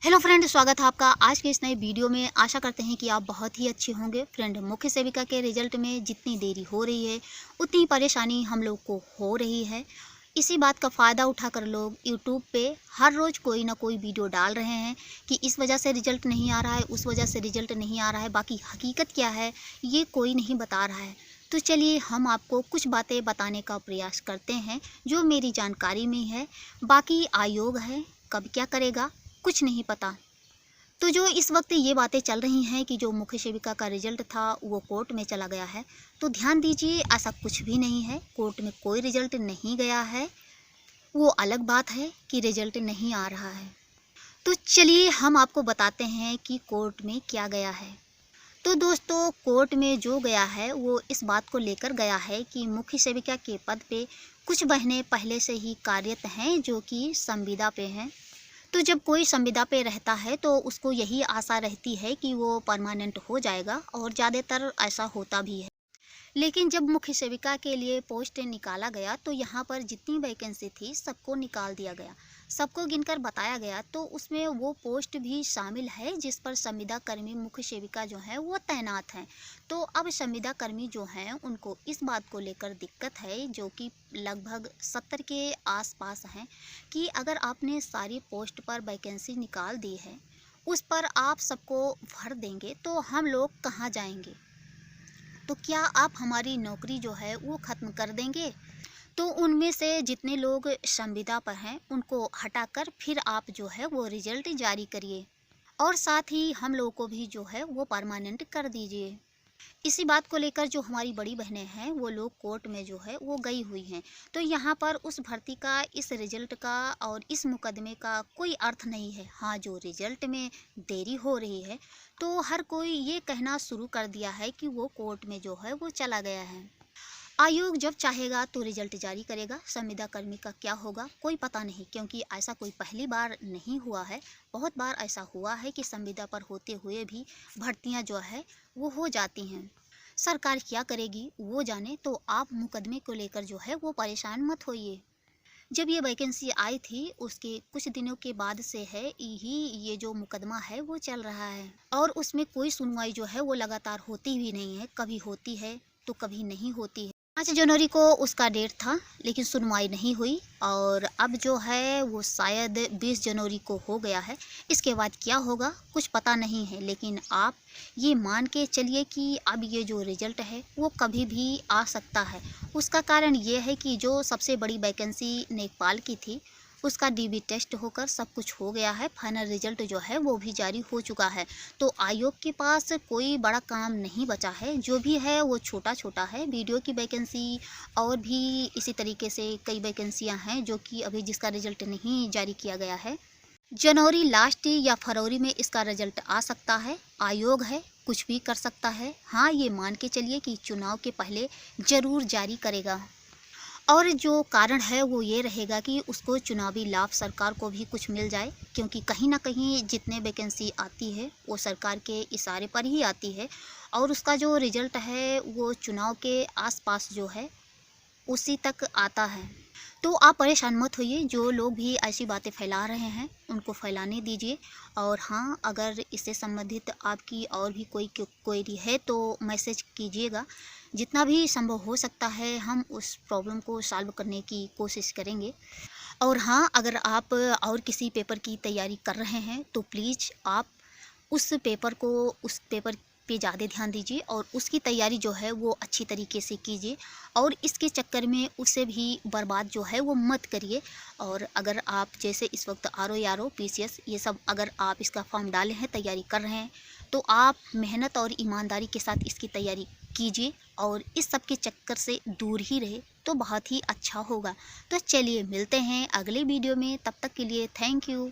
Hello friend, स्वागत है आपका आज के इस नए वीडियो में। आशा करते हैं कि आप बहुत ही अच्छे होंगे। फ्रेंड, मुख्य सेविका के रिजल्ट में जितनी देरी हो रही है उतनी परेशानी हम लोग को हो रही है। इसी बात का फ़ायदा उठाकर लोग यूट्यूब पे हर रोज़ कोई ना कोई वीडियो डाल रहे हैं कि इस वजह से रिजल्ट नहीं आ रहा है, उस वजह से रिजल्ट नहीं आ रहा है। बाकी हकीकत क्या है ये कोई नहीं बता रहा है। तो चलिए हम आपको कुछ बातें बताने का प्रयास करते हैं जो मेरी जानकारी में है। बाकी आयोग है, कब क्या करेगा कुछ नहीं पता। तो जो इस वक्त ये बातें चल रही हैं कि जो मुख्य सेविका का रिजल्ट था वो कोर्ट में चला गया है, तो ध्यान दीजिए, ऐसा कुछ भी नहीं है। कोर्ट में कोई रिजल्ट नहीं गया है। वो अलग बात है कि रिजल्ट नहीं आ रहा है। तो चलिए हम आपको बताते हैं कि कोर्ट में क्या गया है। तो दोस्तों, कोर्ट में जो गया है वो इस बात को लेकर गया है कि मुख्य सेविका के पद पे कुछ बहनें पहले से ही कार्यरत हैं जो कि संविदा पे हैं। तो जब कोई संविदा पे रहता है तो उसको यही आशा रहती है कि वो परमानेंट हो जाएगा, और ज़्यादातर ऐसा होता भी है। लेकिन जब मुख्य सेविका के लिए पोस्ट निकाला गया तो यहाँ पर जितनी वैकेंसी थी सबको निकाल दिया गया, सबको गिनकर बताया गया। तो उसमें वो पोस्ट भी शामिल है जिस पर संविदा कर्मी मुख्य सेविका जो है वो तैनात हैं। तो अब संविदा कर्मी जो हैं उनको इस बात को लेकर दिक्कत है, जो कि लगभग 70 के आसपास हैं, कि अगर आपने सारी पोस्ट पर वैकेंसी निकाल दी है, उस पर आप सबको भर देंगे तो हम लोग कहाँ जाएंगे? तो क्या आप हमारी नौकरी जो है वो ख़त्म कर देंगे? तो उनमें से जितने लोग संविदा पर हैं उनको हटाकर फिर आप जो है वो रिजल्ट जारी करिए, और साथ ही हम लोगों को भी जो है वो परमानेंट कर दीजिए। इसी बात को लेकर जो हमारी बड़ी बहनें हैं वो लोग कोर्ट में जो है वो गई हुई हैं। तो यहाँ पर उस भर्ती का, इस रिजल्ट का और इस मुकदमे का कोई अर्थ नहीं है। हाँ, जो रिजल्ट में देरी हो रही है तो हर कोई ये कहना शुरू कर दिया है कि वो कोर्ट में जो है वो चला गया है। आयोग जब चाहेगा तो रिजल्ट जारी करेगा। संविदा कर्मी का क्या होगा कोई पता नहीं, क्योंकि ऐसा कोई पहली बार नहीं हुआ है। बहुत बार ऐसा हुआ है कि संविदा पर होते हुए भी भर्तियां जो है वो हो जाती हैं। सरकार क्या करेगी वो जाने। तो आप मुकदमे को लेकर जो है वो परेशान मत होइए। जब ये वैकेंसी आई थी उसके कुछ दिनों के बाद से है ही ये जो मुकदमा है वो चल रहा है, और उसमें कोई सुनवाई जो है वो लगातार होती भी नहीं है। कभी होती है तो कभी नहीं होती है। 5 जनवरी को उसका डेट था लेकिन सुनवाई नहीं हुई, और अब जो है वो शायद 20 जनवरी को हो गया है। इसके बाद क्या होगा कुछ पता नहीं है, लेकिन आप ये मान के चलिए कि अब ये जो रिजल्ट है वो कभी भी आ सकता है। उसका कारण ये है कि जो सबसे बड़ी वैकेंसी नेपाल की थी उसका डीबी टेस्ट होकर सब कुछ हो गया है। फाइनल रिजल्ट जो है वो भी जारी हो चुका है। तो आयोग के पास कोई बड़ा काम नहीं बचा है। जो भी है वो छोटा छोटा है। वीडियो की वैकेंसी और भी इसी तरीके से कई वैकेंसियां हैं जो कि अभी जिसका रिजल्ट नहीं जारी किया गया है। जनवरी लास्ट या फरवरी में इसका रिजल्ट आ सकता है। आयोग है, कुछ भी कर सकता है। हाँ, ये मान के चलिए कि चुनाव के पहले ज़रूर जारी करेगा। और जो कारण है वो ये रहेगा कि उसको चुनावी लाभ सरकार को भी कुछ मिल जाए, क्योंकि कहीं ना कहीं जितने वैकेंसी आती है वो सरकार के इशारे पर ही आती है, और उसका जो रिजल्ट है वो चुनाव के आसपास जो है उसी तक आता है। तो आप परेशान मत होइए। जो लोग भी ऐसी बातें फैला रहे हैं उनको फैलाने दीजिए। और हाँ, अगर इससे संबंधित आपकी और भी कोई क्वेरी है तो मैसेज कीजिएगा। जितना भी संभव हो सकता है हम उस प्रॉब्लम को सॉल्व करने की कोशिश करेंगे। और हाँ, अगर आप और किसी पेपर की तैयारी कर रहे हैं तो प्लीज़ आप उस पेपर पे ज़्यादा ध्यान दीजिए और उसकी तैयारी जो है वो अच्छी तरीके से कीजिए, और इसके चक्कर में उसे भी बर्बाद जो है वो मत करिए। और अगर आप जैसे इस वक्त RO PCS ये सब अगर आप इसका फॉर्म डाले हैं, तैयारी कर रहे हैं, तो आप मेहनत और ईमानदारी के साथ इसकी तैयारी कीजिए और इस सब के चक्कर से दूर ही रहे तो बहुत ही अच्छा होगा। तो चलिए मिलते हैं अगले वीडियो में, तब तक के लिए थैंक यू।